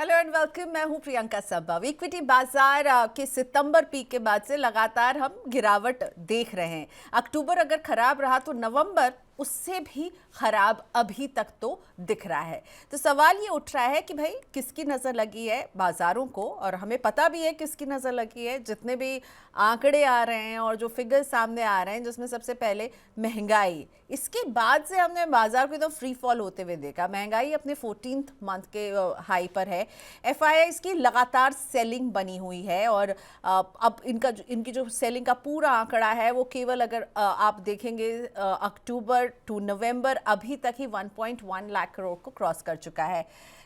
Hello and welcome. मैं हूं प्रियंका संभव। इक्विटी बाजार के सितंबर पीक के बाद से लगातार हम गिरावट देख रहे हैं। अक्टूबर अगर खराब रहा तो नवंबर उससे भी खराब अभी तक तो दिख रहा है। तो सवाल ये उठ रहा है कि भाई किसकी नज़र लगी है बाजारों को, और हमें पता भी है किसकी नज़र लगी है। जितने भी आंकड़े आ रहे हैं और जो फिगर्स सामने आ रहे हैं, जिसमें सबसे पहले महंगाई, इसके बाद से हमने बाजार को एकदम फ्री फॉल होते हुए देखा। महंगाई अपने 14th मंथ के हाई पर है। एफआईआईज की लगातार सेलिंग बनी हुई है और अब इनकी जो सेलिंग का पूरा आंकड़ा है वो केवल अगर आप देखेंगे अक्टूबर टू नवंबर अभी तक ही 1.1 लाख करोड़ को क्रॉस कर चुका है।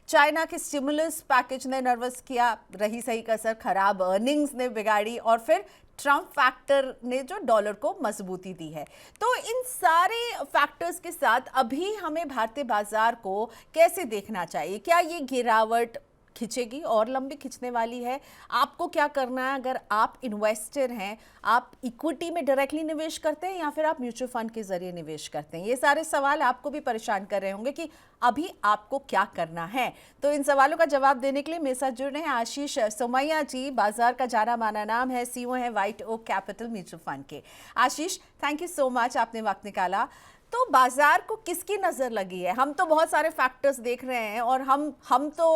चाइना के स्टिमुलस पैकेज ने नर्वस किया, रही सही कसर, खराब अर्निंग्स ने बिगाड़ी, और फिर ट्रम्प फैक्टर ने जो डॉलर को मजबूती दी है। तो इन सारे फैक्टर्स के साथ अभी हमें भारतीय बाजार को कैसे देखना चाहिए? क्या ये गिरावट खिंचेगी और लंबी खिंचने वाली है? आपको क्या करना है अगर आप इन्वेस्टर हैं? आप इक्विटी में डायरेक्टली निवेश करते हैं या फिर आप म्यूचुअल फंड के जरिए निवेश करते हैं? ये सारे सवाल आपको भी परेशान कर रहे होंगे कि अभी आपको क्या करना है। तो इन सवालों का जवाब देने के लिए मेरे साथ जुड़ रहे हैं आशीष सोमैया जी। बाजार का जाना माना नाम है, सीईओ है White Oak Capital Mutual Fund के। Ashish, thank you so much, आपने वक्त निकाला। तो बाजार को किसकी नजर लगी है? हम तो बहुत सारे फैक्टर्स देख रहे हैं और हम तो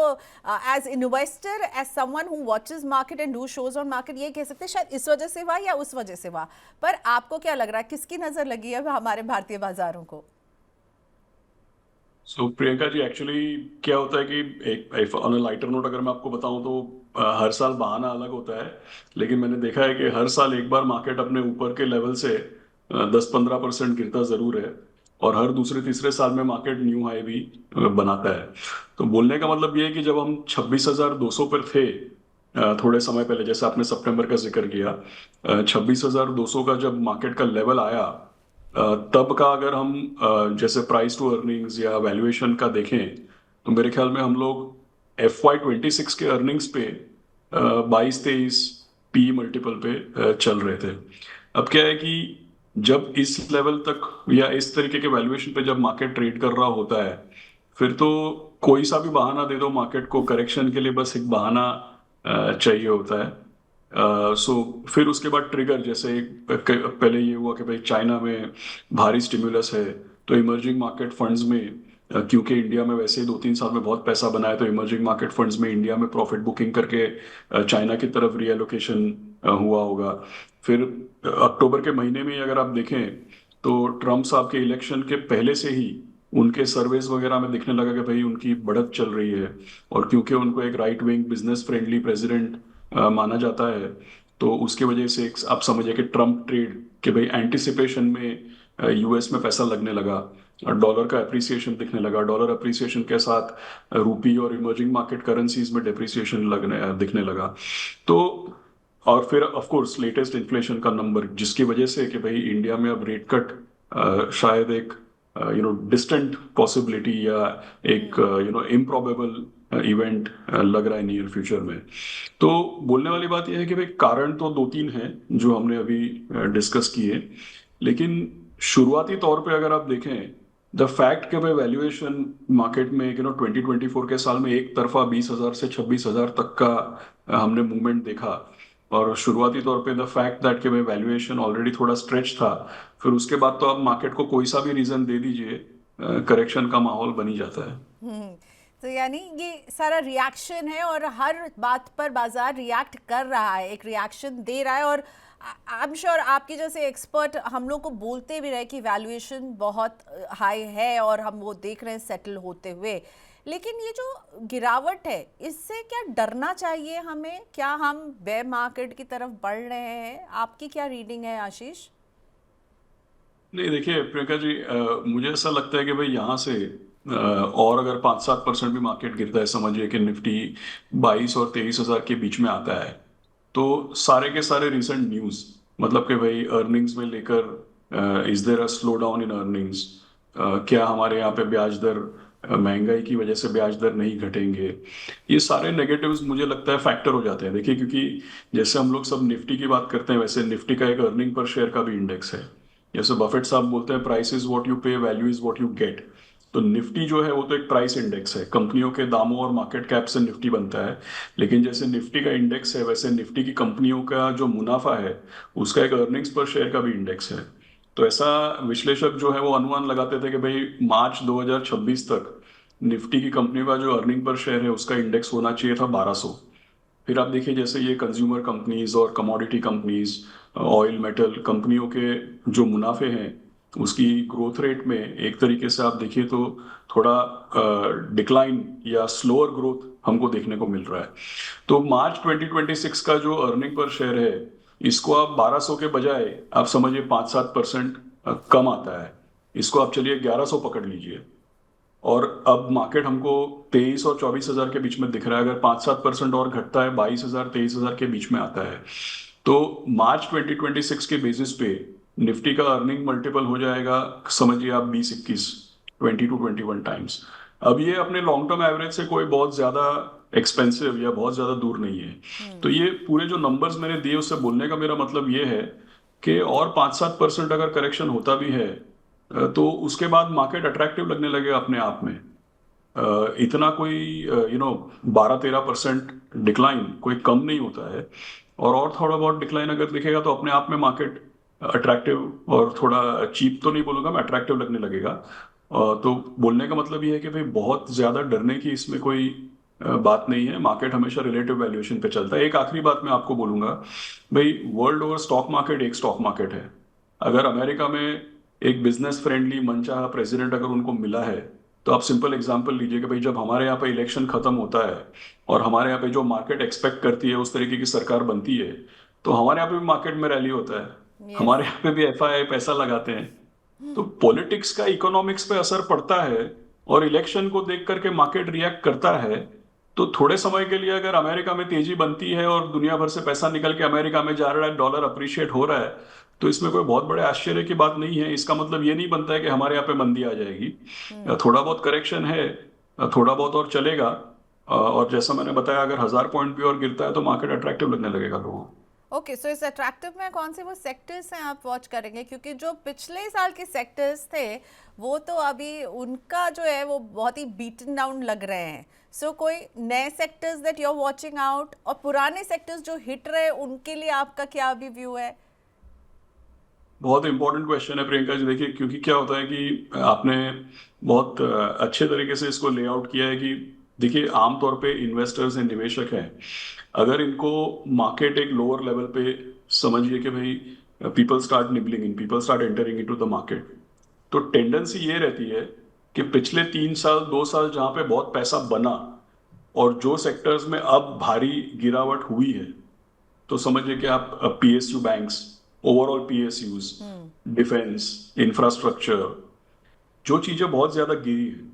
as investor, as someone who watches market and do shows on market, ये कह सकते हैं शायद इस वजह से हुआ या उस वजह से हुआ। पर आपको क्या लग रहा है, किसकी नजर लगी है हमारे भारतीय बाजारों को? प्रियंका जी, एक्चुअली क्या होता है कि एक ऑन अ लाइटर नोट अगर मैं आपको बताऊं तो हर साल बहाना अलग होता है। लेकिन मैंने देखा है कि हर साल एक बार मार्केट अपने ऊपर के लेवल से 10-15% गिरता जरूर है, और हर दूसरे तीसरे साल में मार्केट न्यू हाई भी बनाता है। तो बोलने का मतलब ये है कि जब हम 26,200 पर थे थोड़े समय पहले, जैसे आपने सितंबर का जिक्र किया, 26,200 का जब मार्केट का लेवल आया, तब का अगर हम जैसे प्राइस टू अर्निंग्स या वैल्यूएशन का देखें तो मेरे ख्याल में हम लोग FY26 के अर्निंग्स पे 22-23 पी मल्टीपल पे चल रहे थे। अब क्या है कि जब इस लेवल तक या इस तरीके के वैल्यूएशन पे जब मार्केट ट्रेड कर रहा होता है, फिर तो कोई सा भी बहाना दे दो मार्केट को करेक्शन के लिए, बस एक बहाना चाहिए होता है। सो फिर उसके बाद ट्रिगर, जैसे पहले ये हुआ कि भाई चाइना में भारी स्टिमुलस है, तो इमर्जिंग मार्केट फंड्स में क्योंकि इंडिया में वैसे ही 2-3 साल में बहुत पैसा बना है, तो इमर्जिंग मार्केट फंड्स में इंडिया में प्रॉफिट बुकिंग करके चाइना की तरफ रीएलोकेशन हुआ होगा। फिर अक्टूबर के महीने में अगर आप देखें तो ट्रम्प साहब के इलेक्शन के पहले से ही उनके सर्वेस वगैरह में दिखने लगा कि भाई उनकी बढ़त चल रही है, और क्योंकि उनको एक right wing business friendly president माना जाता है, तो उसकी वजह से एक आप समझिए कि ट्रम्प ट्रेड के भाई एंटिसिपेशन में यूएस में पैसा लगने लगा, डॉलर का अप्रिसिएशन दिखने लगा। डॉलर अप्रिसिएशन के साथ रूपी और इमर्जिंग मार्केट करेंसीज में डिप्रिसिएशन दिखने लगा। तो और फिर ऑफ कोर्स लेटेस्ट इन्फ्लेशन का नंबर, जिसकी वजह से कि भाई इंडिया में अब रेट कट शायद एक डिस्टेंट पॉसिबिलिटी या एक इम्प्रॉबेबल इवेंट लग रहा है नियर फ्यूचर में। तो बोलने वाली बात यह है कि भाई कारण तो 2-3 हैं जो हमने अभी डिस्कस किए, लेकिन शुरुआती तौर पे अगर आप देखें द फैक्ट कि भाई वैल्यूएशन मार्केट में 2024 के साल में एक तरफा 20,000 से 26,000 तक का हमने मूवमेंट देखा, और शुरुआती तौर पे द फैक्ट दैट कि भाई वैल्यूएशन ऑलरेडी थोड़ा स्ट्रेच था, फिर उसके बाद तो आप मार्केट को कोई सा भी रीजन दे दीजिए, करेक्शन का माहौल बन ही जाता है। हम्म। तो यानी ये सारा रिएक्शन है और हर बात पर बाजार रिएक्ट कर रहा है, एक रिएक्शन दे रहा है। और आई एम श्योर आपके जैसे एक्सपर्ट हम लोग को बोलते भी रहे कि वैल्यूएशन बहुत हाई है और हम वो देख रहे हैं सेटल होते हुए। लेकिन ये जो गिरावट है, इससे क्या डरना चाहिए हमें? क्या हम बेयर मार्केट की तरफ बढ़ रहे हैं? आपकी क्या रीडिंग है आशीष? नहीं, देखिए प्रियंका जी, मुझे ऐसा लगता है कि भाई यहाँ से और अगर 5-7% भी मार्केट गिरता है, समझिए कि निफ्टी 22 और 23,000 के बीच में आता है, तो सारे के सारे रिसेंट न्यूज, मतलब कि भाई अर्निंग्स में लेकर is there a slow down in earnings, क्या हमारे यहाँ पे ब्याज दर महंगाई की वजह से ब्याज दर नहीं घटेंगे, ये सारे नेगेटिव्स मुझे लगता है फैक्टर हो जाते हैं। देखिए, क्योंकि जैसे हम लोग सब निफ्टी की बात करते हैं, वैसे निफ्टी का एक अर्निंग पर शेयर का भी इंडेक्स है। जैसे बफेट साहब बोलते हैं, प्राइस इज व्हाट यू पे, value is what you get. तो निफ्टी जो है वो तो एक प्राइस इंडेक्स है, कंपनियों के दामों और मार्केट कैप से निफ्टी बनता है। लेकिन जैसे निफ्टी का इंडेक्स है, वैसे निफ्टी की कंपनियों का जो मुनाफा है उसका एक अर्निंग्स पर शेयर का भी इंडेक्स है। तो ऐसा विश्लेषक जो है वो अनुमान लगाते थे कि भाई मार्च 2026 तक निफ्टी की कंपनियों का जो अर्निंग पर शेयर है उसका इंडेक्स होना चाहिए था 1200। फिर आप देखिए जैसे ये कंज्यूमर कंपनीज और कमोडिटी कंपनीज, ऑयल मेटल कंपनियों के जो मुनाफे हैं उसकी ग्रोथ रेट में एक तरीके से आप देखिए तो थोड़ा डिक्लाइन या स्लोअर ग्रोथ हमको देखने को मिल रहा है। तो मार्च 2026 का जो अर्निंग पर शेयर है इसको आप 1200 के बजाय आप समझिए 5-7% कम आता है। इसको आप चलिए 1100 पकड़ लीजिए, और अब मार्केट हमको 23 और 24 हजार के बीच में दिख रहा है। अगर 5-7% और घटता है 22 हजार 23 हजार के बीच में आता है, तो मार्च 2026 के बेसिस पे निफ्टी का अर्निंग मल्टीपल हो जाएगा, समझिए आप 20-21, 20 to 21 टाइम्स। अब ये अपने लॉन्ग टर्म एवरेज से कोई बहुत ज्यादा एक्सपेंसिव या बहुत ज्यादा दूर नहीं है। तो ये पूरे जो नंबर्स मैंने दिए उससे बोलने का मेरा मतलब ये है कि और 5-7% अगर करेक्शन होता भी है तो उसके बाद मार्केट अट्रैक्टिव लगने लगेगा अपने आप में। इतना कोई 12-13% डिक्लाइन कोई कम नहीं होता है, और थोड़ा बहुत डिक्लाइन अगर दिखेगा तो अपने आप में मार्केट अट्रैक्टिव और थोड़ा चीप तो नहीं बोलूंगा मैं, अट्रैक्टिव लगने लगेगा। तो बोलने का मतलब ये है कि भाई बहुत ज्यादा डरने की इसमें कोई बात नहीं है। मार्केट हमेशा रिलेटिव वैल्यूएशन पे चलता है। एक आखिरी बात मैं आपको बोलूंगा, भाई वर्ल्ड ओवर स्टॉक मार्केट एक स्टॉक मार्केट है। अगर अमेरिका में एक बिजनेस फ्रेंडली मनचाहा प्रेसिडेंट अगर उनको मिला है, तो आप सिंपल एग्जांपल लीजिए कि भाई जब हमारे यहाँ पे इलेक्शन खत्म होता है और हमारे यहाँ पे जो मार्केट एक्सपेक्ट करती है उस तरीके की सरकार बनती है, तो हमारे यहाँ पे भी मार्केट में रैली होता है, यस। हमारे यहाँ पे भी एफआई पैसा लगाते हैं। तो पॉलिटिक्स का इकोनॉमिक्स पे असर पड़ता है, और इलेक्शन को देख करके मार्केट रिएक्ट करता है। तो थोड़े समय के लिए अगर अमेरिका में तेजी बनती है और दुनिया भर से पैसा निकल के अमेरिका में जा रहा है, डॉलर अप्रिशिएट हो रहा है, तो इसमें कोई बहुत बड़े आश्चर्य की बात नहीं है। इसका मतलब ये नहीं बनता है कि हमारे यहाँ पे मंदी आ जाएगी। थोड़ा बहुत करेक्शन है, थोड़ा बहुत और चलेगा। और जैसा मैंने बताया अगर 1000 पॉइंट भी और गिरता है तो मार्केट अट्रैक्टिव लगने लगेगा लोगों को। ओके, सो इस अट्रैक्टिव में कौन से वो सेक्टर्स हैं आप वॉच करेंगे? क्योंकि जो पिछले साल के सेक्टर्स थे वो तो अभी उनका जो है वो बहुत ही बीटन डाउन लग रहे हैं। सो कोई नए sectors that you are watching out, और पुराने सेक्टर्स जो हिट रहे उनके लिए आपका क्या अभी व्यू है? बहुत इंपॉर्टेंट क्वेश्चन है प्रियंका जी। देखिए क्योंकि क्या होता है कि आपने बहुत अच्छे तरीके से इसको लेआउट किया है कि देखिए आमतौर पे इन्वेस्टर्स हैं, निवेशक हैं, अगर इनको मार्केट एक लोअर लेवल पे समझिए कि भाई people start nibbling in, people start entering into the market, तो टेंडेंसी ये रहती है कि पिछले 3 साल 2 साल जहां पे बहुत पैसा बना और जो सेक्टर्स में अब भारी गिरावट हुई है, तो समझिए कि आप PSU banks, overall PSUs, defence, infrastructure, जो चीजें बहुत ज्यादा गिरी है,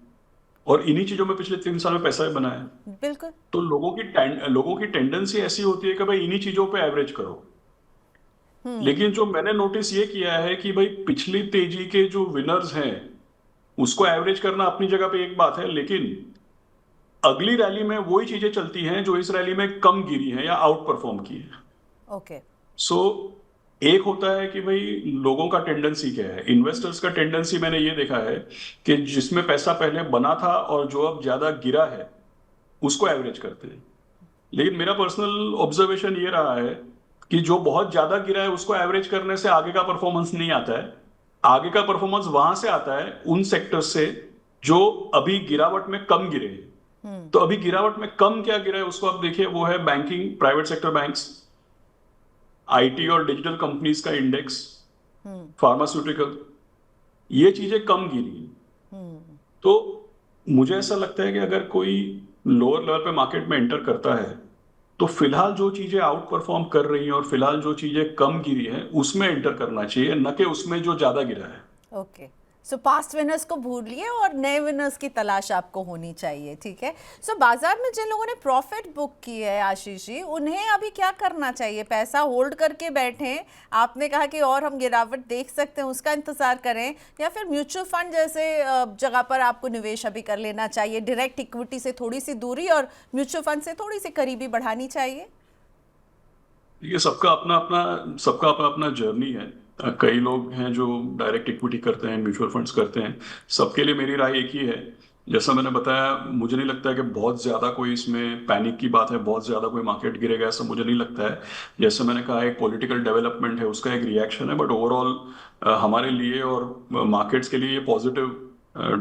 और इन्हीं चीजों में पिछले 3 साल में पैसा भी बना है। बिल्कुल। तो लोगों की टेंडेंसी ऐसी होती है कि भाई इन्हीं चीजों पे एवरेज करो। लेकिन जो मैंने नोटिस ये किया है कि भाई पिछली तेजी के जो विनर्स हैं उसको एवरेज करना अपनी जगह पे एक बात है, लेकिन अगली रैली में वही चीजें चलती हैं जो इस रैली में कम गिरी हैं या आउट परफॉर्म की है। ओके। सो एक होता है कि भाई लोगों का टेंडेंसी क्या है, इन्वेस्टर्स का टेंडेंसी मैंने ये देखा है कि जिसमें पैसा पहले बना था और जो अब ज्यादा गिरा है उसको एवरेज करते हैं। लेकिन मेरा पर्सनल ऑब्जर्वेशन ये रहा है कि जो बहुत ज्यादा गिरा है उसको एवरेज करने से आगे का परफॉर्मेंस नहीं आता है। आगे का परफॉर्मेंस वहां से आता है उन सेक्टर से जो अभी गिरावट में कम गिरे हैं। तो अभी गिरावट में कम क्या गिरा है उसको आप देखिए, वो है banking, private sector banks, IT और डिजिटल कंपनीज का इंडेक्स, फार्मास्यूटिकल, ये चीजें कम गिरी। तो मुझे ऐसा लगता है कि अगर कोई लोअर लेवल पे मार्केट में एंटर करता है तो फिलहाल जो चीजें आउट परफॉर्म कर रही हैं और फिलहाल जो चीजें कम गिरी हैं उसमें एंटर करना चाहिए, न कि उसमें जो ज्यादा गिरा है। ओके, सो पास्ट विनर्स को भूलिए और नए विनर्स की तलाश आपको होनी चाहिए, ठीक है। सो बाजार में जिन लोगों ने प्रॉफिट बुक की है आशीष जी, उन्हें अभी क्या करना चाहिए? पैसा होल्ड करके बैठें, आपने कहा कि और हम गिरावट देख सकते हैं उसका इंतजार करें, या फिर म्यूचुअल फंड जैसे जगह पर आपको निवेश अभी कर लेना चाहिए, डायरेक्ट इक्विटी से थोड़ी सी दूरी और म्यूचुअल फंड से थोड़ी सी करीबी बढ़ानी चाहिए? ये सबका अपना अपना जर्नी है। कई लोग हैं जो डायरेक्ट इक्विटी करते हैं, म्यूचुअल फंड्स करते हैं। सबके लिए मेरी राय एक ही है। जैसा मैंने बताया, मुझे नहीं लगता है कि बहुत ज़्यादा कोई इसमें पैनिक की बात है, बहुत ज़्यादा कोई मार्केट गिरेगा, ऐसा मुझे नहीं लगता है। जैसे मैंने कहा, एक पॉलिटिकल डेवलपमेंट है, उसका एक रिएक्शन है, बट ओवरऑल हमारे लिए और मार्केट्स के लिए ये पॉजिटिव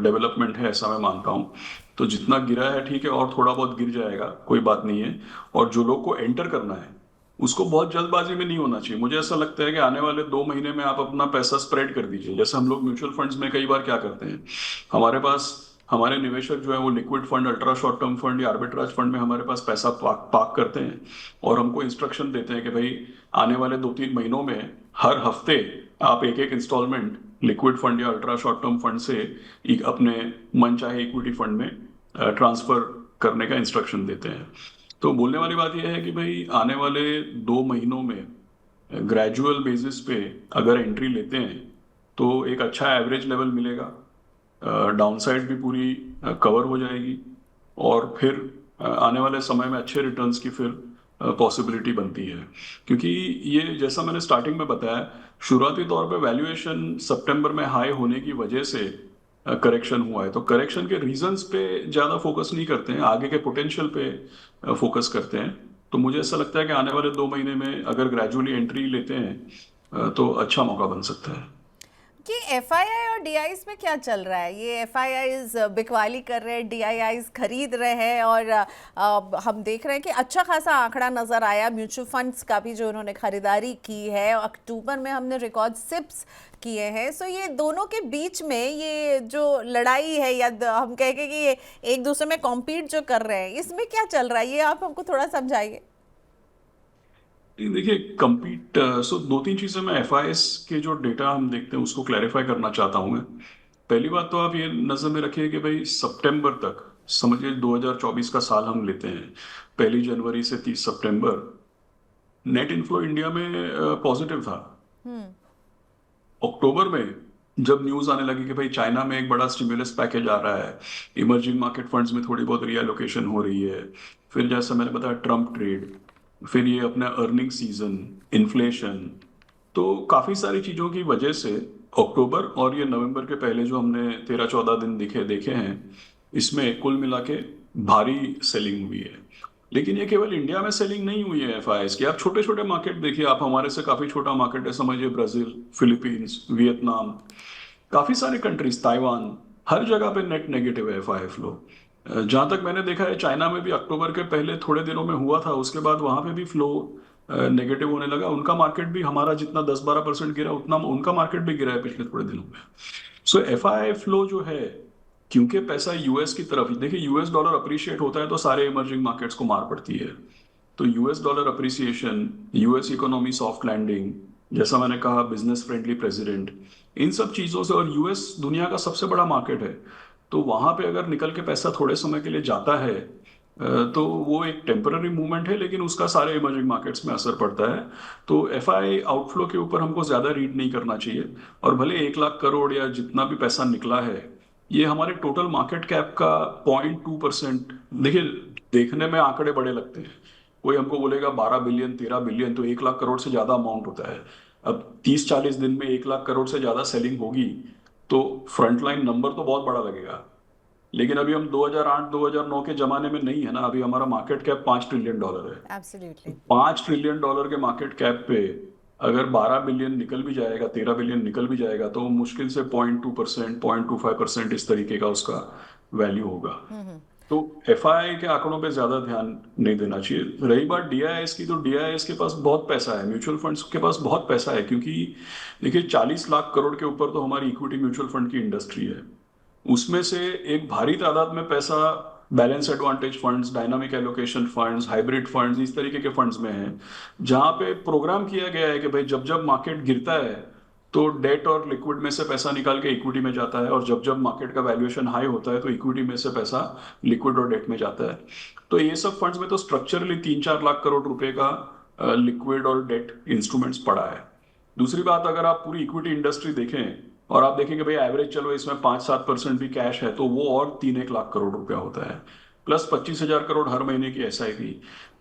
डेवलपमेंट है, ऐसा मैं मानता हूँ। तो जितना गिरा है ठीक है, और थोड़ा बहुत गिर जाएगा, कोई बात नहीं है। और जो लोग को एंटर करना है, उसको बहुत जल्दबाजी में नहीं होना चाहिए। मुझे ऐसा लगता है कि आने वाले 2 महीने में आप अपना पैसा स्प्रेड कर दीजिए। जैसे हम लोग म्यूचुअल फंड्स में कई बार क्या करते हैं, हमारे पास हमारे निवेशक जो है वो liquid fund, ultra short term fund या आर्बिट्राज फंड में हमारे पास पैसा पार्क करते हैं, और हमको इंस्ट्रक्शन देते हैं कि भाई आने वाले 2-3 महीनों में हर हफ्ते आप एक एक इंस्टॉलमेंट लिक्विड फंड या अल्ट्रा शॉर्ट टर्म फंड से अपने मन चाहे इक्विटी फंड में ट्रांसफर करने का इंस्ट्रक्शन देते हैं। तो बोलने वाली बात यह है कि भाई आने वाले 2 महीनों में ग्रेजुअल बेसिस पे अगर एंट्री लेते हैं तो एक अच्छा एवरेज लेवल मिलेगा, डाउनसाइड भी पूरी कवर हो जाएगी, और फिर आने वाले समय में अच्छे रिटर्न्स की फिर पॉसिबिलिटी बनती है। क्योंकि ये जैसा मैंने स्टार्टिंग में बताया, शुरुआती तौर पे वैल्यूएशन सितंबर में हाई होने की वजह से करेक्शन हुआ है। तो करेक्शन के रीजंस पे ज़्यादा फोकस नहीं करते हैं, आगे के पोटेंशियल पे फोकस करते हैं। तो मुझे ऐसा लगता है कि आने वाले 2 महीने में अगर ग्रेजुअली एंट्री लेते हैं तो अच्छा मौका बन सकता है। ये एफआईआई और डीआईज में क्या चल रहा है? ये एफआईआईज बिकवाली कर रहे हैं, डीआईआईज खरीद रहे हैं, और हम देख रहे हैं कि अच्छा खासा आंकड़ा नजर आया म्यूचुअल फंड्स का भी जो उन्होंने खरीदारी की है। अक्टूबर में हमने रिकॉर्ड सिप्स किए हैं। सो ये दोनों के बीच में ये जो लड़ाई है, या हम कहेंगे कि ये एक दूसरे में कॉम्पीट जो कर रहे हैं, इसमें क्या चल रहा है, ये आप हमको थोड़ा समझाइए। देखिए, कंपीट सो 2-3 चीजें मैं एफआईएस के जो डेटा हम देखते हैं उसको क्लैरिफाई करना चाहता हूँ मैं। पहली बात तो आप ये नजर में रखिए कि भाई सितंबर तक, समझिए 2024 का साल हम लेते हैं, 1 जनवरी से 30 सितंबर, नेट इनफ्लो इंडिया में पॉजिटिव था। अक्टूबर में जब न्यूज आने लगी कि भाई चाइना में एक बड़ा स्टिमुलस पैकेज आ रहा है, इमर्जिंग मार्केट फंड्स में थोड़ी बहुत रीएलोकेशन हो रही है, फिर जैसा मैंने बताया ट्रम्प ट्रेड, फिर ये अपना अर्निंग सीजन, इन्फ्लेशन, तो काफी सारी चीजों की वजह से अक्टूबर और ये नवंबर के पहले जो हमने 13-14 दिन देखे देखे हैं, इसमें कुल मिला के भारी सेलिंग हुई है। लेकिन ये केवल इंडिया में सेलिंग नहीं हुई है एफआईएस की। आप छोटे छोटे मार्केट देखिए, आप हमारे से काफी छोटा मार्केट है, समझिए ब्राजील, फिलीपींस, वियतनाम, काफी सारे कंट्रीज, ताइवान, हर जगह पे नेट नेगेटिव है एफआई फ्लो। जहां तक मैंने देखा है, चाइना में भी अक्टूबर के पहले थोड़े दिनों में हुआ था, उसके बाद वहां पे भी फ्लो नेगेटिव होने लगा। उनका मार्केट भी हमारा जितना 10-12% गिरा, उतना उनका मार्केट भी गिरा है पिछले थोड़े दिनों में। सो एफआई फ्लो जो है, क्योंकि पैसा यूएस की तरफ, देखिए यूएस डॉलर अप्रिशिएट होता है तो सारे इमर्जिंग मार्केट्स को मार पड़ती है। तो US dollar appreciation, US economy soft landing, जैसा मैंने कहा बिजनेस फ्रेंडली प्रेसिडेंट, इन सब चीजों से, और यूएस दुनिया का सबसे बड़ा मार्केट है, तो वहां पे अगर निकल के पैसा थोड़े समय के लिए जाता है तो वो एक टेम्पररी मूवमेंट है, लेकिन उसका सारे इमर्जिंग मार्केट्स में असर पड़ता है। तो एफआई आउटफ्लो के ऊपर हमको ज्यादा रीड नहीं करना चाहिए। और भले 1 लाख करोड़ या जितना भी पैसा निकला है, ये हमारे टोटल मार्केट कैप का 0.2%। देखिए, देखने में आंकड़े बड़े लगते हैं, कोई हमको बोलेगा 12 बिलियन, 13 बिलियन, तो 1 लाख करोड़ से ज्यादा अमाउंट होता है। अब 30-40 दिन में 1 लाख करोड़ से ज्यादा सेलिंग होगी तो फ्रंट लाइन नंबर तो बहुत बड़ा लगेगा। लेकिन अभी हम 2008-2009 के जमाने में नहीं है ना, अभी हमारा मार्केट कैप $5 ट्रिलियन है। एब्सोल्युटली। 5 ट्रिलियन के मार्केट कैप पे अगर 12 बिलियन निकल भी जाएगा, 13 बिलियन निकल भी जाएगा, तो मुश्किल से 0.2%, 0.25% इस तरीके का उसका वैल्यू होगा। तो एफआई के आंकड़ों पे ज्यादा ध्यान नहीं देना चाहिए। रही बात डीआईएस की, तो डीआईएस के पास बहुत पैसा है, म्यूचुअल फंड्स के पास बहुत पैसा है, क्योंकि देखिए 40 लाख करोड़ के ऊपर तो हमारी इक्विटी म्यूचुअल फंड की इंडस्ट्री है। उसमें से एक भारी तादाद में पैसा balance advantage funds, dynamic allocation funds, hybrid funds, इस तरीके के फंड्स में है, जहां पे प्रोग्राम किया गया है कि भाई जब जब मार्केट गिरता है तो डेट और लिक्विड में से पैसा निकाल के इक्विटी में जाता है, और जब जब मार्केट का वैल्यूएशन हाई होता है तो इक्विटी में से पैसा लिक्विड और डेट में जाता है। तो ये सब फंड्स में तो स्ट्रक्चरली 3-4 लाख करोड़ रुपए का लिक्विड और डेट इंस्ट्रूमेंट्स पड़ा है। दूसरी बात, अगर आप पूरी इक्विटी इंडस्ट्री देखें और आप देखेंगे भाई एवरेज चलो इसमें 5-7% भी कैश है, तो वो और 3-1 लाख करोड़ रुपया होता है। प्लस 25,000 करोड़ हर महीने की एसआईपी,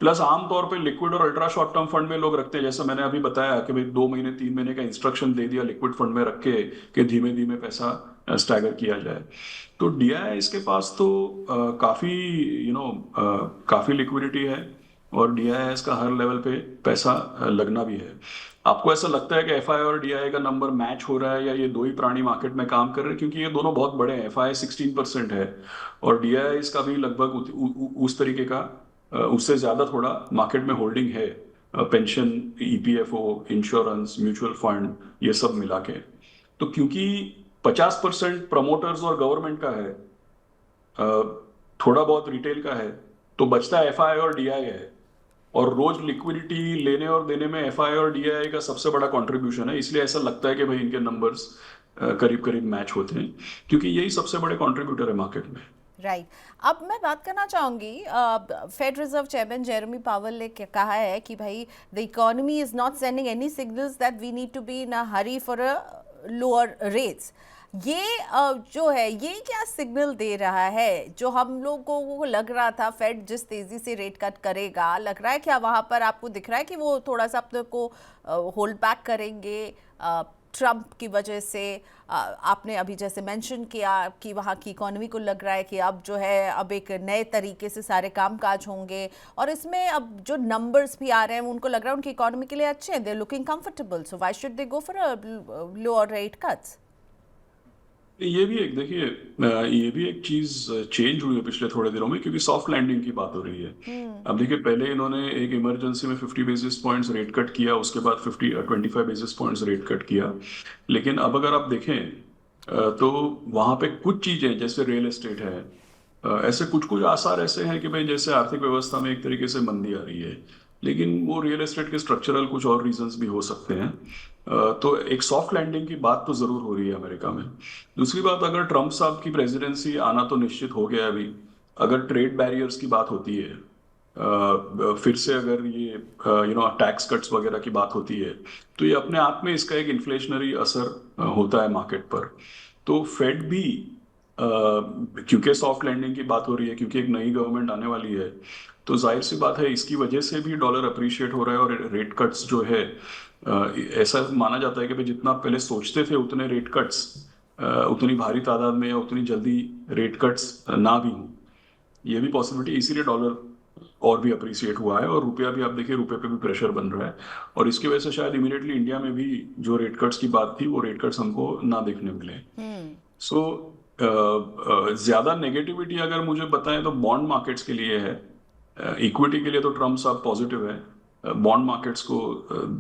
प्लस आमतौर पे लिक्विड और अल्ट्रा शॉर्ट टर्म फंड में लोग रखते हैं, जैसे मैंने अभी बताया कि भाई 2 महीने 3 महीने का इंस्ट्रक्शन दे दिया लिक्विड फंड में रख के कि धीमे धीमे पैसा स्टैगर किया जाए। तो डीआईआईएस के पास तो काफी काफी लिक्विडिटी है, और डीआईआईएस का हर लेवल पे पैसा लगना भी है। आपको ऐसा लगता है कि एफआई और डीआईआई का नंबर मैच हो रहा है, या ये दो ही प्राणी मार्केट में काम कर रहे हैं? क्योंकि ये दोनों बहुत बड़े हैं, एफआई 16% है और डीआईआई इसका भी लगभग उस तरीके का उससे ज्यादा थोड़ा मार्केट में होल्डिंग है, pension, EPFO, insurance, mutual fund, ये सब मिला के। तो क्योंकि 50% प्रमोटर्स और गवर्नमेंट का है, थोड़ा बहुत रिटेल का है, तो बचता एफआई और डीआई है, और रोज लिक्विडिटी लेने और देने में एफआई और डीआई का सबसे बड़ा कंट्रीब्यूशन है। इसलिए ऐसा लगता है कि भाई इनके नंबर्स करीब करीब मैच होते हैं, क्योंकि यही सबसे बड़े कंट्रीब्यूटर है मार्केट में। राइट। अब मैं बात करना चाहूँगी, Fed Reserve chairman Jeremy Powell ने कहा है कि भाई the economy is not sending any signals that we need to be in a hurry for a lower rates. ये जो है, ये क्या सिग्नल दे रहा है? जो हम लोगों को लग रहा था फेड जिस तेजी से रेट कट करेगा, लग रहा है क्या वहाँ पर आपको दिख रहा है कि वो थोड़ा सा अपने को होल्ड बैक करेंगे ट्रम्प की वजह से? आपने अभी जैसे मेंशन किया कि वहाँ की इकोनॉमी को लग रहा है कि अब जो है अब एक नए तरीके से सारे कामकाज होंगे, और इसमें अब जो नंबर्स भी आ रहे हैं उनको लग रहा है उनकी इकोनॉमी के लिए अच्छे हैं, they are looking comfortable, so why should they go for a lower rate cuts? ये भी एक देखिए, ये भी एक चीज चेंज हुई है पिछले थोड़े दिनों में, क्योंकि सॉफ्ट लैंडिंग की बात हो रही है। अब देखिए, पहले इन्होंने एक इमरजेंसी में 50 बेसिस पॉइंट्स रेट कट किया, उसके बाद 25 बेसिस पॉइंट्स रेट कट किया। लेकिन अब अगर आप देखें तो वहां पे कुछ चीजें जैसे रियल एस्टेट है, ऐसे कुछ कुछ आसार ऐसे हैं कि भाई जैसे आर्थिक व्यवस्था में एक तरीके से मंदी आ रही है, लेकिन वो रियल एस्टेट के स्ट्रक्चरल कुछ और रीजंस भी हो सकते हैं। तो एक सॉफ्ट लैंडिंग की बात तो जरूर हो रही है अमेरिका में। दूसरी बात, अगर ट्रम्प साहब की प्रेसिडेंसी आना तो निश्चित हो गया अभी, अगर ट्रेड बैरियर्स की बात होती है, फिर से अगर ये टैक्स कट्स वगैरह की बात होती है, तो ये अपने आप में इसका एक इन्फ्लेशनरी असर होता है मार्केट पर। तो फेड भी क्योंकि सॉफ्ट लैंडिंग की बात हो रही है, क्योंकि एक नई गवर्नमेंट आने वाली है, तो जाहिर सी बात है इसकी वजह से भी डॉलर अप्रिशिएट हो रहा है, और रेट कट्स जो है ऐसा माना जाता है कि भाई जितना आप पहले सोचते थे उतने रेट कट्स उतनी भारी तादाद में या उतनी जल्दी रेट कट्स ना भी हों, ये भी पॉसिबिलिटी, इसीलिए डॉलर और भी अप्रिसिएट हुआ है, और रुपया भी आप देखिए, रुपये पे भी प्रेशर बन रहा है, और इसकी वजह से शायद इमीडिएटली इंडिया में भी जो रेट कट्स की बात थी वो रेट कट्स हमको ना देखने मिले। सो ज्यादा नेगेटिविटी अगर मुझे बताएं तो बॉन्ड मार्केट्स के लिए है। इक्विटी के लिए तो ट्रम्प साहब पॉजिटिव है, बॉन्ड मार्केट्स को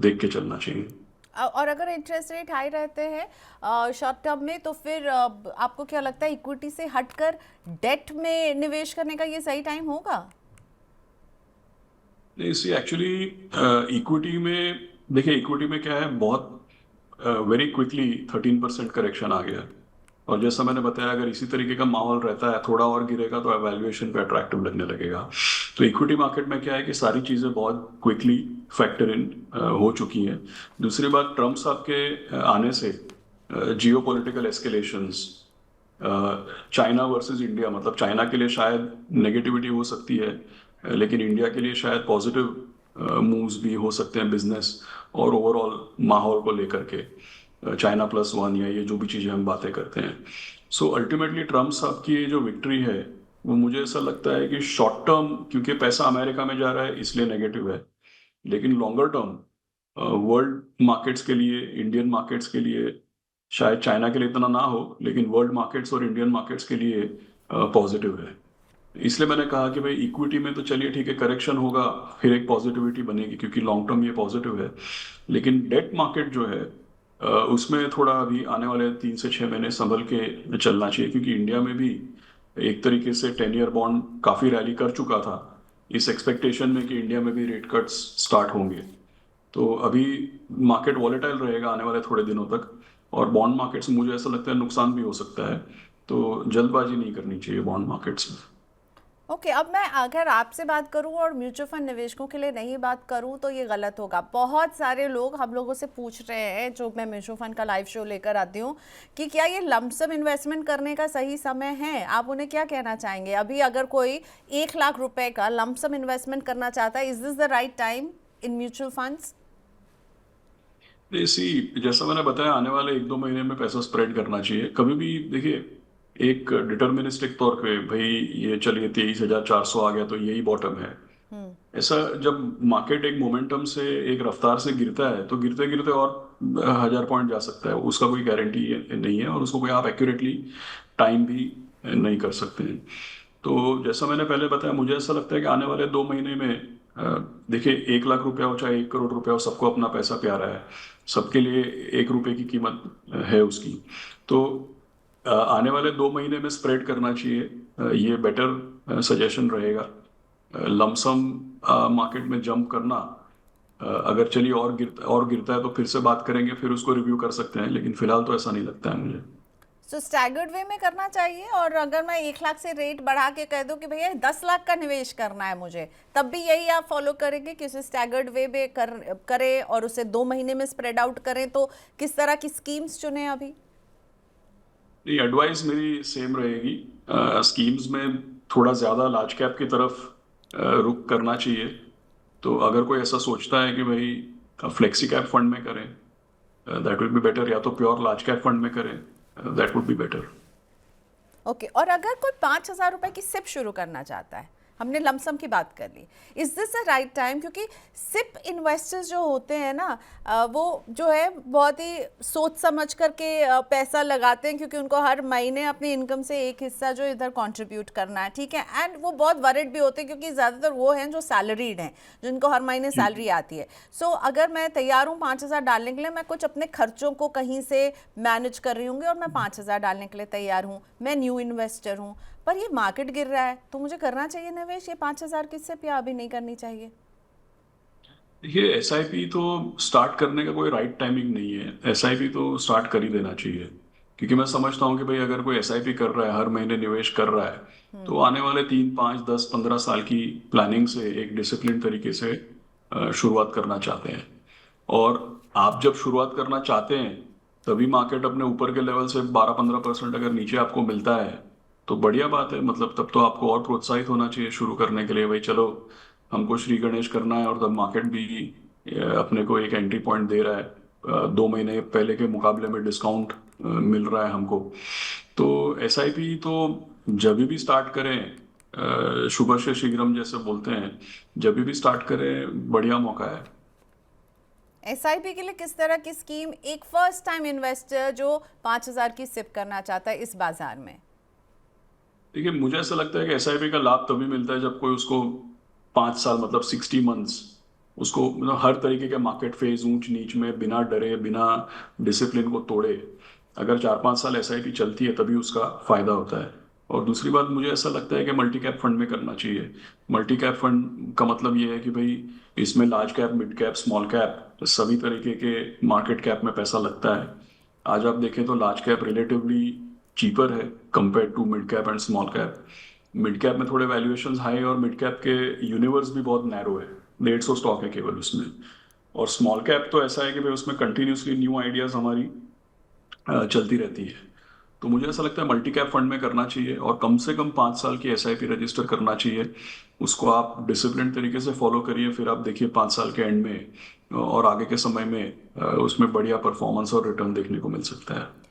देख के चलना चाहिए। और अगर इंटरेस्ट रेट हाई रहते हैं शॉर्ट टर्म में, तो फिर आपको क्या लगता है इक्विटी से हटकर डेट में निवेश करने का ये सही टाइम होगा? नहीं, सी एक्चुअली इक्विटी में देखिए, इक्विटी में क्या है, बहुत वेरी क्विकली 13% करेक्शन आ गया, और जैसा मैंने बताया अगर इसी तरीके का माहौल रहता है, थोड़ा और गिरेगा तो वैल्यूएशन पे अट्रैक्टिव लगने लगेगा। तो इक्विटी मार्केट में क्या है कि सारी चीजें बहुत क्विकली फैक्टर इन हो चुकी हैं। दूसरी बात, ट्रम्प साहब के आने से geopolitical escalations, China versus India, मतलब चाइना के लिए शायद नेगेटिविटी हो सकती है, लेकिन इंडिया के लिए शायद पॉजिटिव मूव्स भी हो सकते हैं बिजनेस और ओवरऑल माहौल को लेकर के, China+1 या ये जो भी चीजें हम बातें करते हैं। सो अल्टीमेटली ट्रम्प साहब की ये जो विक्ट्री है, वो मुझे ऐसा लगता है कि शॉर्ट टर्म, क्योंकि पैसा अमेरिका में जा रहा है इसलिए नेगेटिव है, लेकिन लॉन्गर टर्म वर्ल्ड मार्केट्स के लिए, इंडियन मार्केट्स के लिए, शायद चाइना के लिए इतना ना हो, लेकिन वर्ल्ड मार्केट्स और इंडियन मार्केट्स के लिए पॉजिटिव है। इसलिए मैंने कहा कि भाई इक्विटी में तो चलिए ठीक है, करेक्शन होगा, फिर एक पॉजिटिविटी बनेगी क्योंकि लॉन्ग टर्म ये पॉजिटिव है, लेकिन डेट मार्केट जो है उसमें थोड़ा अभी आने वाले 3 से 6 महीने संभल के चलना चाहिए, क्योंकि इंडिया में भी एक तरीके से 10 ईयर बॉन्ड काफी रैली कर चुका था इस एक्सपेक्टेशन में कि इंडिया में भी रेट कट्स स्टार्ट होंगे। तो अभी मार्केट वॉलेटाइल रहेगा आने वाले थोड़े दिनों तक, और बॉन्ड मार्केट्स मुझे ऐसा लगता है नुकसान भी हो सकता है, तो जल्दबाजी नहीं करनी चाहिए बॉन्ड मार्केट्स में। ओके, अब मैं अगर आपसे बात करूं और म्यूचुअल फंड निवेशकों के लिए नहीं बात करूं तो ये गलत होगा। बहुत सारे लोग हम लोगों से पूछ रहे हैं, जो मैं म्यूचुअल फंड का लाइव शो लेकर आती हूं, कि क्या ये लमसम इन्वेस्टमेंट करने का सही समय है। आप उन्हें क्या कहना चाहेंगे? अभी अगर कोई 1 लाख रुपए का लमसम इन्वेस्टमेंट करना चाहता है, is this the right time in mutual funds? इसी जैसा मैंने बताया, आने वाले 1-2 महीने में पैसा स्प्रेड करना चाहिए। कभी भी देखिए, एक डिटर्मिनिस्टिक तौर पे भाई ये चलिए 23,400 आ गया तो यही बॉटम है, ऐसा जब मार्केट एक मोमेंटम से, एक रफ्तार से गिरता है तो गिरते गिरते और 1,000 पॉइंट जा सकता है, उसका कोई गारंटी नहीं है और उसको कोई आप एक्यूरेटली टाइम भी नहीं कर सकते हैं। तो जैसा मैंने पहले बताया, मुझे ऐसा लगता है कि आने वाले 2 महीने में अ, देखिए 1 लाख रुपया हो चाहे 1 करोड़ रुपया हो, सबको अपना पैसा प्यारा है। सबके लिए 1 रुपए की कीमत है उसकी। तो आने वाले 2 महीने में स्प्रेड करना चाहिए, ये बेटर सजेशन रहेगा। लमसम मार्केट में जंप करना, अगर चलिए और गिरता है तो फिर से बात करेंगे, फिर उसको रिव्यू कर सकते हैं, लेकिन फिलहाल तो ऐसा नहीं लगता है मुझे। सो स्टैगर्ड वे में करना चाहिए। और अगर मैं 1 लाख से रेट बढ़ा के कह दूं कि भैया 10 लाख का निवेश करना है मुझे, तब भी यही आप फॉलो करेंगे कि उसे स्टैगर्ड वे में करें और उसे 2 महीने में स्प्रेड आउट करें? तो किस तरह की स्कीम्स चुने अभी? नहीं, एडवाइस मेरी सेम रहेगी। स्कीम्स में थोड़ा ज़्यादा लार्ज कैप की तरफ रुख करना चाहिए। तो अगर कोई ऐसा सोचता है कि भाई फ्लेक्सी कैप फंड में करें, दैट विल बी बेटर, या तो प्योर लार्ज कैप फंड में करें, that would be better. Okay, और अगर कोई 5,000 रुपए की सिप शुरू करना चाहता है, हमने लमसम की बात कर ली, is this a right time? क्योंकि सिप इन्वेस्टर्स जो होते हैं ना, वो जो है बहुत ही सोच समझ करके पैसा लगाते हैं, क्योंकि उनको हर महीने अपनी इनकम से एक हिस्सा जो इधर कंट्रीब्यूट करना है, ठीक है। एंड वो बहुत वरिड भी होते हैं, क्योंकि ज़्यादातर वो हैं जो सैलरीड हैं, जिनको हर महीने जी। सैलरी आती है। सो अगर मैं तैयार हूँ 5,000 डालने के लिए, मैं कुछ अपने खर्चों को कहीं से मैनेज कर रही हूँ और मैं 5,000 डालने के लिए तैयार हूँ, मैं न्यू इन्वेस्टर हूँ, पर ये मार्केट गिर रहा है, तो मुझे करना चाहिए निवेश ये 5,000 की सिप, या अभी नहीं करनी चाहिए? देखिए, एसआईपी तो स्टार्ट करने का कोई राइट टाइमिंग नहीं है। एसआईपी तो स्टार्ट कर ही देना चाहिए, क्योंकि मैं समझता हूँ कि भाई अगर कोई एसआईपी कर रहा है, हर महीने निवेश कर रहा है, तो आने वाले 3, 5, 10, 15 साल की प्लानिंग से, एक डिसिप्लिन तरीके से शुरुआत करना चाहते हैं। और आप जब शुरुआत करना चाहते हैं, तभी मार्केट अपने ऊपर के लेवल से 12-15% अगर नीचे आपको मिलता है, तो बढ़िया बात है। मतलब तब तो आपको और प्रोत्साहित होना चाहिए शुरू करने के लिए, भाई चलो हमको श्री गणेश करना है, और तब मार्केट भी अपने को एक एंट्री पॉइंट दे रहा है, 2 महीने पहले के मुकाबले में डिस्काउंट मिल रहा है हमको। तो एसआईपी तो जब भी स्टार्ट करें, शुभ से शीघ्रम जैसे बोलते हैं, जब भी स्टार्ट करें बढ़िया मौका है। एसआईपी के लिए किस तरह की स्कीम एक फर्स्ट टाइम इन्वेस्टर जो 5,000 की सिप करना चाहता है इस बाजार में? देखिए, मुझे ऐसा लगता है कि एसआईपी का लाभ तभी मिलता है जब कोई उसको 5 साल, मतलब 60 मंथ्स, उसको मतलब हर तरीके के मार्केट फेज, ऊंच नीच में बिना डरे, बिना डिसिप्लिन को तोड़े, अगर 4-5 साल एसआईपी चलती है तभी उसका फायदा होता है। और दूसरी बात, मुझे ऐसा लगता है कि मल्टी कैप फंड में करना चाहिए। मल्टी कैप फंड का मतलब ये है कि भाई इसमें large cap, mid cap, small cap, सभी तरीके के मार्केट कैप में पैसा लगता है। आज आप देखें तो लार्ज कैप रिलेटिवली चीपर है compare to mid cap and small cap. Mid cap में थोड़े वैल्यूएशंस हाई, और मिड कैप के यूनिवर्स भी बहुत नैरो है, 150 स्टॉक है केवल उसमें। और स्मॉल कैप तो ऐसा है कि भाई उसमें कंटिन्यूसली न्यू आइडियाज हमारी चलती रहती है। तो मुझे ऐसा लगता है मल्टी कैप फंड में करना चाहिए, और कम से कम 5 साल की एसआईपी रजिस्टर करना चाहिए। उसको आप डिसिप्लिन तरीके से फॉलो करिए, फिर आप देखिए 5 साल के एंड में और आगे के समय में उसमें बढ़िया परफॉर्मेंस और रिटर्न देखने को मिल सकता है।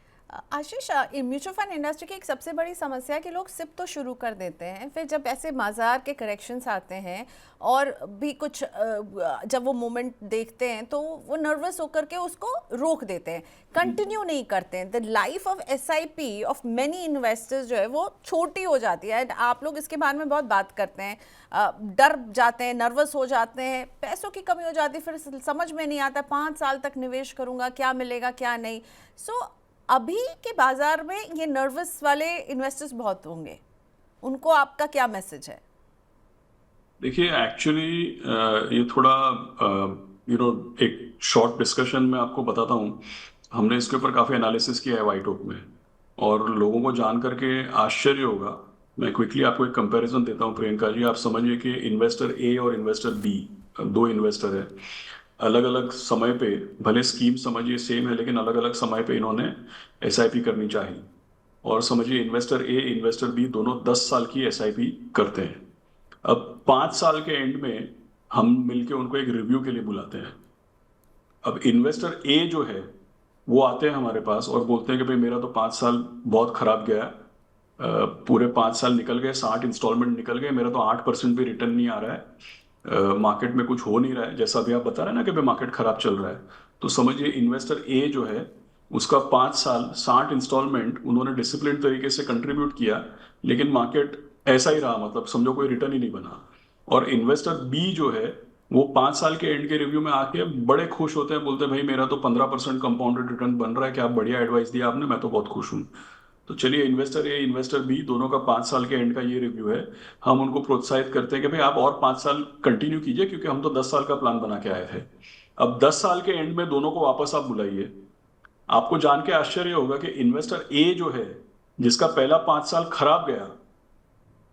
आशीष, म्यूचुअल फंड इंडस्ट्री की एक सबसे बड़ी समस्या है कि लोग सिप तो शुरू कर देते हैं, फिर जब ऐसे बाजार के करेक्शंस आते हैं और भी कुछ जब वो मोमेंट देखते हैं, तो वो नर्वस होकर के उसको रोक देते हैं, कंटिन्यू नहीं करते हैं। The life of SIP of many investors जो है वो छोटी हो जाती है। आप लोग इसके बारे में बहुत बात करते हैं, डर जाते हैं, नर्वस हो जाते हैं, पैसों की कमी हो जाती है, फिर समझ में नहीं आता 5 साल तक निवेश करूंगा क्या मिलेगा क्या नहीं। सो अभी के बाजार में ये नर्वस वाले इन्वेस्टर्स बहुत होंगे, उनको आपका क्या मैसेज है? देखिए, एक्चुअली ये थोड़ा एक शॉर्ट डिस्कशन में आपको बताता हूँ। हमने इसके ऊपर काफ़ी एनालिसिस किया है वाइट ओक में, और लोगों को जान करके आश्चर्य होगा मैं क्विकली आपको एक कंपैरिजन देता हूँ प्रियंका जी। आप समझिए कि इन्वेस्टर ए और इन्वेस्टर बी, दो इन्वेस्टर है। अलग अलग समय पे, भले स्कीम समझिए सेम है, लेकिन अलग अलग समय पे इन्होंने एसआईपी करनी चाहिए। और समझिए इन्वेस्टर ए इन्वेस्टर बी दोनों 10 साल की एसआईपी करते हैं। अब 5 साल के एंड में हम मिलके उनको एक रिव्यू के लिए बुलाते हैं। अब इन्वेस्टर ए जो है वो आते हैं हमारे पास और बोलते हैं कि भाई मेरा तो 5 साल बहुत खराब गया। पूरे 5 साल निकल गए, 60 इंस्टॉलमेंट निकल गए, मेरा तो 8% भी रिटर्न नहीं आ रहा है। मार्केट में कुछ हो नहीं रहा है, जैसा अभी आप बता रहे हैं ना कि भाई मार्केट खराब चल रहा है। तो समझिए इन्वेस्टर ए जो है उसका 5 साल 60 इंस्टॉलमेंट उन्होंने डिसिप्लिन तरीके से कंट्रीब्यूट किया, लेकिन मार्केट ऐसा ही रहा, मतलब समझो कोई रिटर्न ही नहीं बना। और इन्वेस्टर बी जो है वो 5 साल के एंड के रिव्यू में आके बड़े खुश होते हैं, बोलते हैं भाई मेरा तो 15% कंपाउंडेड रिटर्न बन रहा है, क्या बढ़िया एडवाइस दिया आपने, मैं तो बहुत खुश हूँ। तो चलिए इन्वेस्टर ए इन्वेस्टर बी दोनों का 5 साल के एंड का ये रिव्यू है। हम उनको प्रोत्साहित करते हैं कि भाई आप और 5 साल कंटिन्यू कीजिए, क्योंकि हम तो 10 साल का प्लान बना के आए थे। अब 10 साल के एंड में दोनों को वापस आप बुलाइए। आपको जान के आश्चर्य होगा कि इन्वेस्टर ए जो है जिसका पहला 5 साल खराब गया,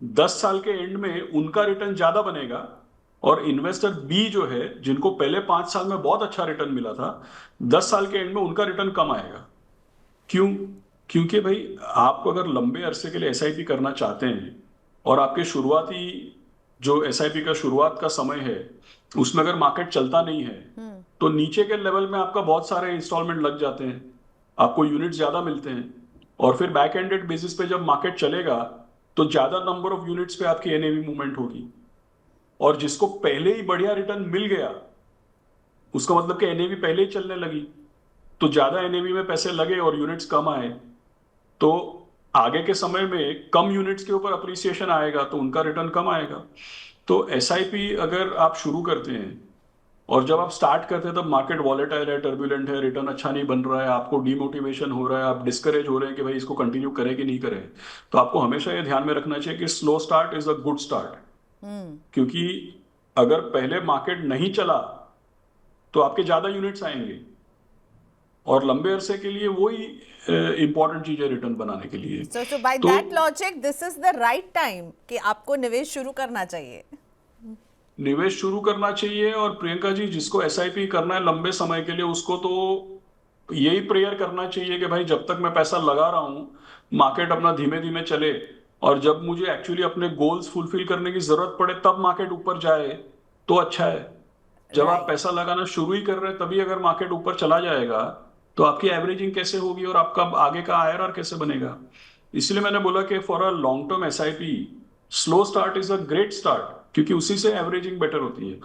10 साल के एंड में उनका रिटर्न ज्यादा बनेगा। और इन्वेस्टर बी जो है जिनको पहले 5 साल में बहुत अच्छा रिटर्न मिला था, 10 साल के एंड में उनका रिटर्न कम आएगा। क्यों? क्योंकि भाई आपको अगर लंबे अरसे के लिए एसआईपी करना चाहते हैं और आपके शुरुआती जो एसआईपी का शुरुआत का समय है उसमें अगर मार्केट चलता नहीं है, तो नीचे के लेवल में आपका बहुत सारे इंस्टॉलमेंट लग जाते हैं, आपको यूनिट ज्यादा मिलते हैं। और फिर बैक एंडेड बेसिस पे जब मार्केट चलेगा तो ज्यादा नंबर ऑफ यूनिट्स पे आपकी एनएवी मूवमेंट होगी। और जिसको पहले ही बढ़िया रिटर्न मिल गया उसका मतलब कि एनएवी पहले ही चलने लगी, तो ज्यादा एनएवी में पैसे लगे और यूनिट्स कम आए, तो आगे के समय में कम यूनिट्स के ऊपर अप्रिसिएशन आएगा तो उनका रिटर्न कम आएगा। तो एसआईपी अगर आप शुरू करते हैं और जब आप स्टार्ट करते हैं तब मार्केट वॉलेटाइल है, टर्बुलेंट है, रिटर्न अच्छा नहीं बन रहा है, आपको डिमोटिवेशन हो रहा है, आप डिस्करेज हो रहे हैं कि भाई इसको कंटिन्यू करें कि नहीं करें, तो आपको हमेशा ये ध्यान में रखना चाहिए कि slow start is a good start. क्योंकि अगर पहले मार्केट नहीं चला तो आपके ज्यादा यूनिट्स आएंगे, और लंबे अरसे के लिए वही इंपॉर्टेंट चीज है रिटर्न बनाने के लिए। So by तो that logic, this is the right time कि आपको निवेश शुरू करना चाहिए। निवेश शुरू करना चाहिए। और प्रियंका जी जिसको एसआईपी करना है लंबे समय के लिए उसको तो यही प्रेयर करना चाहिए कि भाई जब तक मैं पैसा लगा रहा हूं मार्केट अपना धीमे धीमे चले, और जब मुझे एक्चुअली अपने गोल्स फुलफिल करने की जरूरत पड़े तब मार्केट ऊपर जाए तो अच्छा है। जब आप राइट। पैसा लगाना शुरू ही कर रहे हैं तभी अगर मार्केट ऊपर चला जाएगा तो आपकी एवरेजिंग कैसे होगी और आपका आगे का आईआरआर कैसे बनेगा। इसलिए मैंने बोला कि for a long term SIP slow start is a great start, क्योंकि उसी से एवरेजिंग बेटर होती है।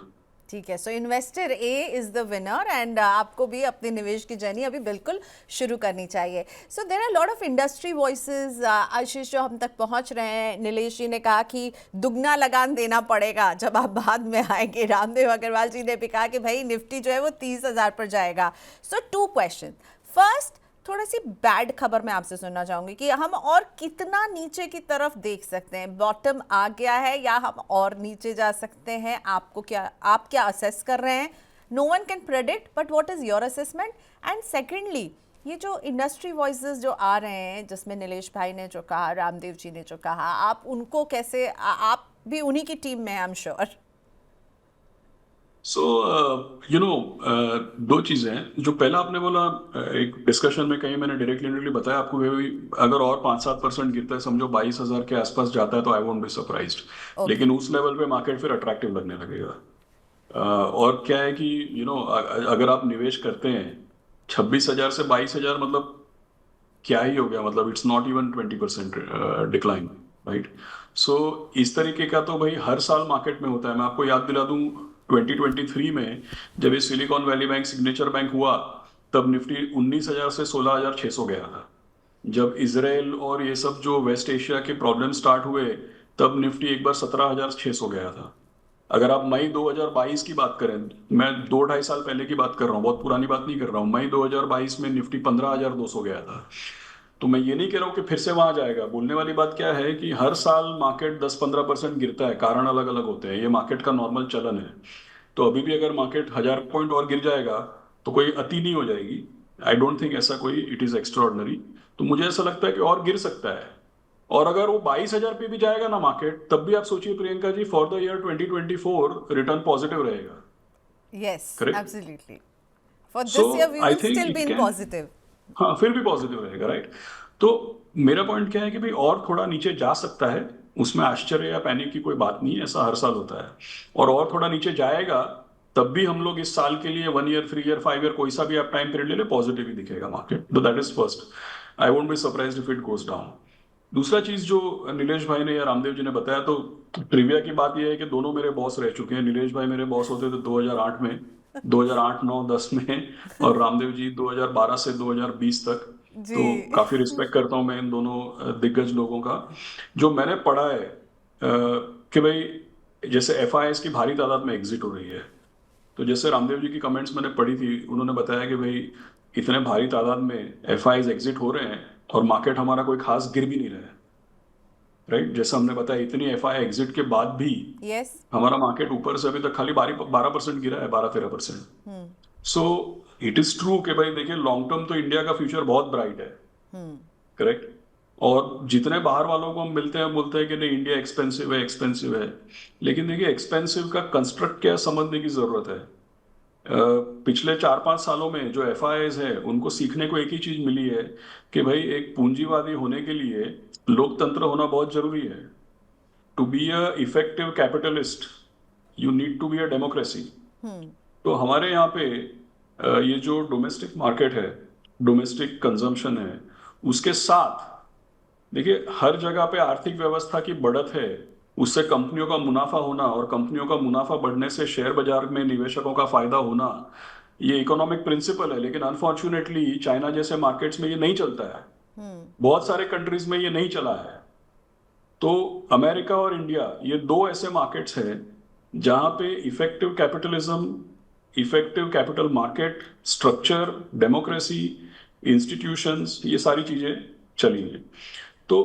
ठीक है, so investor A is the winner and आपको भी अपनी निवेश की जर्नी अभी बिल्कुल शुरू करनी चाहिए। So there are lot of industry voices Ashish जो हम तक पहुंच रहे हैं। नीलेश जी ने कहा कि दुगना लगान देना पड़ेगा जब आप बाद में आएंगे। रामदेव अग्रवाल जी ने भी कहा कि भाई निफ्टी जो है वो 30,000 पर जाएगा। सो 2 क्वेश्चन। फर्स्ट, थोड़ी सी बैड खबर मैं आपसे सुनना चाहूंगी कि हम और कितना नीचे की तरफ देख सकते हैं? बॉटम आ गया है या हम और नीचे जा सकते हैं? आप क्या असेस कर रहे हैं? No one can predict, but what is your assessment? And secondly, ये जो इंडस्ट्री वॉइसेस जो आ रहे हैं जिसमें नीलेश भाई ने जो कहा, रामदेव जी ने जो कहा, आप उनको कैसे, आप भी उन्हीं की टीम में, आई एम श्योर। सो दो चीजें हैं। जो पहला आपने बोला, एक डिस्कशन में कहीं मैंने डायरेक्टली बताया आपको कि भाई अगर और 5-7% गिरता है, समझो 22,000 के आसपास जाता है, तो I won't be surprised. Okay. लेकिन उस लेवल पे मार्केट फिर अट्रैक्टिव लगने लगेगा। और क्या है कि अगर आप निवेश करते हैं 26,000 से 22,000, मतलब क्या ही हो गया, मतलब it's not even 20% decline, right. So इस तरीके का तो भाई हर साल मार्केट में होता है। मैं आपको याद दिला दूं 2023 में जब ये silicon valley bank signature bank हुआ तब निफ्टी 19,000 से 16,600 गया था। जब इसराइल और ये सब जो वेस्ट एशिया के प्रॉब्लम स्टार्ट हुए तब निफ्टी एक बार 17,600 गया था। अगर आप मई 2022 की बात करें, मैं 2-2.5 साल पहले की बात कर रहा हूँ, बहुत पुरानी बात नहीं कर रहा हूँ, मई 2022 में निफ्टी 15,200 गया था। तो मैं ये नहीं कह रहा हूँ कि फिर से वहां जाएगा। बोलने वाली बात क्या है कि हर साल मार्केट 10-15% गिरता है, कारण अलग अलग होते हैं, ये मार्केट का नॉर्मल चलन है। तो अभी भी अगर मार्केट 1,000 पॉइंट और गिर जाएगा तो कोई अति नहीं हो जाएगी। आई डोंट थिंक ऐसा कोई इट इज एक्स्ट्राऑर्डिनरी। तो मुझे ऐसा लगता है कि और गिर सकता है। और अगर वो 22,000 पे भी जाएगा ना मार्केट, तब भी आप सोचिए Priyanka ji, for the year 2024 return positive रहेगा। Yes, correct. absolutely. For so this year, we I will think still it be in can, positive. हाँ फिर भी पॉजिटिव रहेगा, राइट। तो मेरा पॉइंट क्या है कि भाई और थोड़ा नीचे जा सकता है, उसमें आश्चर्य या पैनिक की कोई बात नहीं है, ऐसा हर साल होता है। और थोड़ा नीचे जाएगा, तब भी हम लोग इस साल के लिए 1 ईयर, 3 ईयर, 5 ईयर, कोई सा भी आप टाइम पीरियड ले ले, पॉजिटिव ही दिखेगा मार्केट। तो that is first. I won't be surprised if it goes down. दूसरा चीज जो नीलेश भाई ने या रामदेव जी ने बताया, तो ट्रिविया की बात यह है कि दोनों मेरे बॉस रह चुके हैं। नीलेश भाई मेरे बॉस होते थे 2008 में, 2008, 9, 10 में, और रामदेव जी 2012 से 2020 तक। जी। तो काफी रिस्पेक्ट करता हूं मैं इन दोनों दिग्गज लोगों का। जो मैंने पढ़ा है कि भाई जैसे एफआईआईस की भारी तादाद में एग्जिट हो रही है, तो जैसे रामदेव जी की कमेंट्स मैंने पढ़ी थी, उन्होंने बताया कि भाई इतने भारी तादाद में एफआईआईस एग्जिट हो रहे हैं और मार्केट हमारा कोई खास गिर भी नहीं रहा है, राइट। जैसा हमने बताया, इतनी एफआई एग्जिट के बाद भी Yes. हमारा मार्केट ऊपर से अभी तक खाली 12% गिरा है, 12-13%। सो इट इज ट्रू कि भाई देखिए, लॉन्ग टर्म तो इंडिया का फ्यूचर बहुत ब्राइट है, करेक्ट। और जितने बाहर वालों को हम मिलते हैं, बोलते हैं कि नहीं इंडिया एक्सपेंसिव है, एक्सपेंसिव है। लेकिन देखिए, एक्सपेंसिव का कंस्ट्रक्ट क्या है, समझने की जरूरत है। पिछले 4-5 सालों में जो एफआईआईज है, उनको सीखने को एक ही चीज मिली है कि भाई एक पूंजीवादी होने के लिए लोकतंत्र होना बहुत जरूरी है। To be a effective capitalist, you need to be a democracy. तो हमारे यहाँ पे ये जो डोमेस्टिक मार्केट है, डोमेस्टिक कंजम्पशन है, उसके साथ देखिए हर जगह पे आर्थिक व्यवस्था की बढ़त है, उससे कंपनियों का मुनाफा होना, और कंपनियों का मुनाफा बढ़ने से शेयर बाजार में निवेशकों का फायदा होना, ये इकोनॉमिक प्रिंसिपल है। लेकिन अनफॉर्चुनेटली चाइना जैसे मार्केट्स में ये नहीं चलता है, बहुत सारे कंट्रीज में ये नहीं चला है। तो अमेरिका और इंडिया, ये दो ऐसे मार्केट्स हैं जहां पे effective capitalism, effective capital market structure, democracy, institutions, ये सारी चीजें चली हैं। तो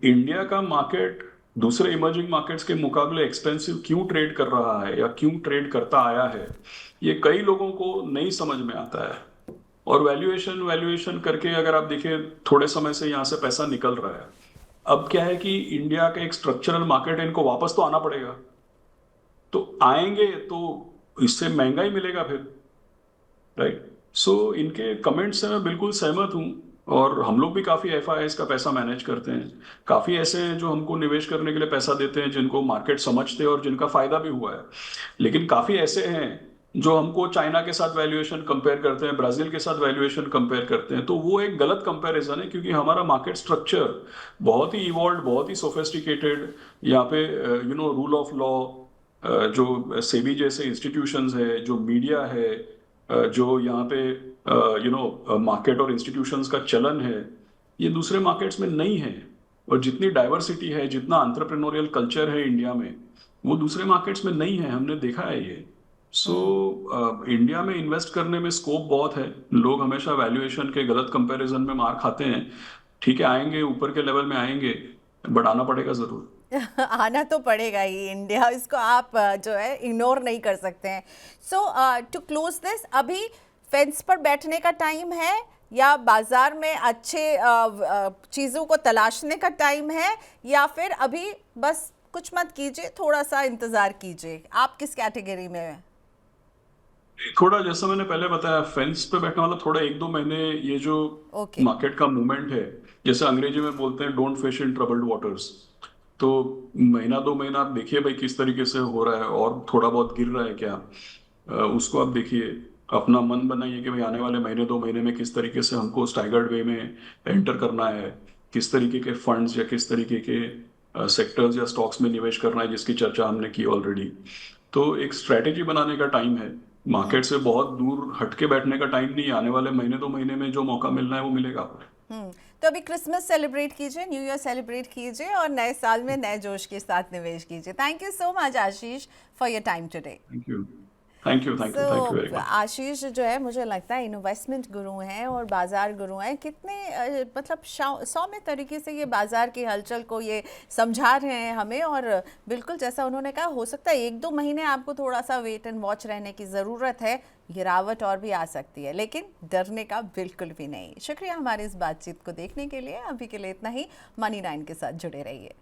इंडिया का मार्केट दूसरे इमर्जिंग मार्केट्स के मुकाबले एक्सपेंसिव क्यों ट्रेड कर रहा है या क्यों ट्रेड करता आया है, ये कई लोगों को नहीं समझ में आता है। और वैल्यूएशन वैल्यूएशन करके अगर आप देखिए, थोड़े समय से यहाँ से पैसा निकल रहा है। अब क्या है कि इंडिया का एक स्ट्रक्चरल मार्केट है, इनको वापस तो आना पड़ेगा। तो आएंगे तो इससे महंगा ही मिलेगा फिर, राइट। सो इनके कमेंट से मैं बिल्कुल सहमत हूं। और हम लोग भी काफी एफआईआईस का पैसा मैनेज करते हैं। काफी ऐसे हैं जो हमको निवेश करने के लिए पैसा देते हैं, जिनको मार्केट समझते हैं और जिनका फायदा भी हुआ है। लेकिन काफी ऐसे हैं जो हमको चाइना के साथ वैल्यूएशन कंपेयर करते हैं, ब्राजील के साथ वैल्यूएशन कंपेयर करते हैं। तो वो एक गलत कंपैरिजन है, क्योंकि हमारा मार्केट स्ट्रक्चर बहुत ही इवॉल्व, बहुत ही सोफिस्टिकेटेड। यहाँ पे रूल ऑफ लॉ, जो सेबी जैसे इंस्टीट्यूशंस है, जो मीडिया है, जो यहाँ पे मार्केट और इंस्टीट्यूशंस का चलन है, ये दूसरे मार्केट्स में नहीं है। और जितनी डाइवर्सिटी है, जितना एंटरप्रेन्योरियल कल्चर है इंडिया में, वो दूसरे मार्केट्स में नहीं है, हमने देखा है ये। सो इंडिया में इन्वेस्ट करने में स्कोप बहुत है। लोग हमेशा वैल्यूएशन के गलत कंपैरिजन में मार खाते हैं। ठीक है, आएंगे, ऊपर के लेवल में आएंगे, बट आना पड़ेगा जरूर। आना तो पड़ेगा ही इंडिया, इसको आप जो है इग्नोर नहीं कर सकते हैं। सो टू क्लोज दिस, अभी फेंस पर बैठने का टाइम है या बाजार में अच्छे चीज़ों को तलाशने का टाइम है, या फिर अभी बस कुछ मत कीजिए, थोड़ा सा इंतज़ार कीजिए? आप किस कैटेगरी में हैं? थोड़ा जैसा मैंने पहले बताया, फेंस पे बैठने वाला थोड़ा 1-2 महीने, ये जो ओके। मार्केट का मूवमेंट है, जैसे अंग्रेजी में बोलते हैं don't fish in troubled waters. तो महीना 2 महीना आप देखिए भाई किस तरीके से हो रहा है, और थोड़ा बहुत गिर रहा है क्या, उसको आप देखिए। अपना मन बनाइए कि भाई आने वाले महीने 2 महीने में किस तरीके से हमको स्टैगर्ड वे में एंटर करना है, किस तरीके के फंड्स या किस तरीके के सेक्टर्स या स्टॉक्स में निवेश करना है, जिसकी चर्चा हमने की ऑलरेडी। तो एक स्ट्रैटेजी बनाने का टाइम है, मार्केट से बहुत दूर हटके बैठने का टाइम नहीं। आने वाले महीने 2 महीने में जो मौका मिलना है वो मिलेगा आपको। तो अभी क्रिसमस सेलिब्रेट कीजिए, न्यू ईयर सेलिब्रेट कीजिए, और नए साल में नए जोश के साथ निवेश कीजिए। Thank you so much Ashish for your time today. Thank you. Thank you very much. Ashish जो है मुझे लगता है इन्वेस्टमेंट गुरु हैं और बाजार गुरु हैं। कितने मतलब सौम्य तरीके से ये बाजार की हलचल को ये समझा रहे हैं हमें। और बिल्कुल जैसा उन्होंने कहा, हो सकता है 1-2 महीने आपको थोड़ा सा वेट एंड वॉच रहने की ज़रूरत है, गिरावट और भी आ सकती है, लेकिन डरने का बिल्कुल भी नहीं। शुक्रिया हमारी इस बातचीत को देखने के लिए। अभी के लिए इतना ही। मनी 9 के साथ जुड़े रहिए।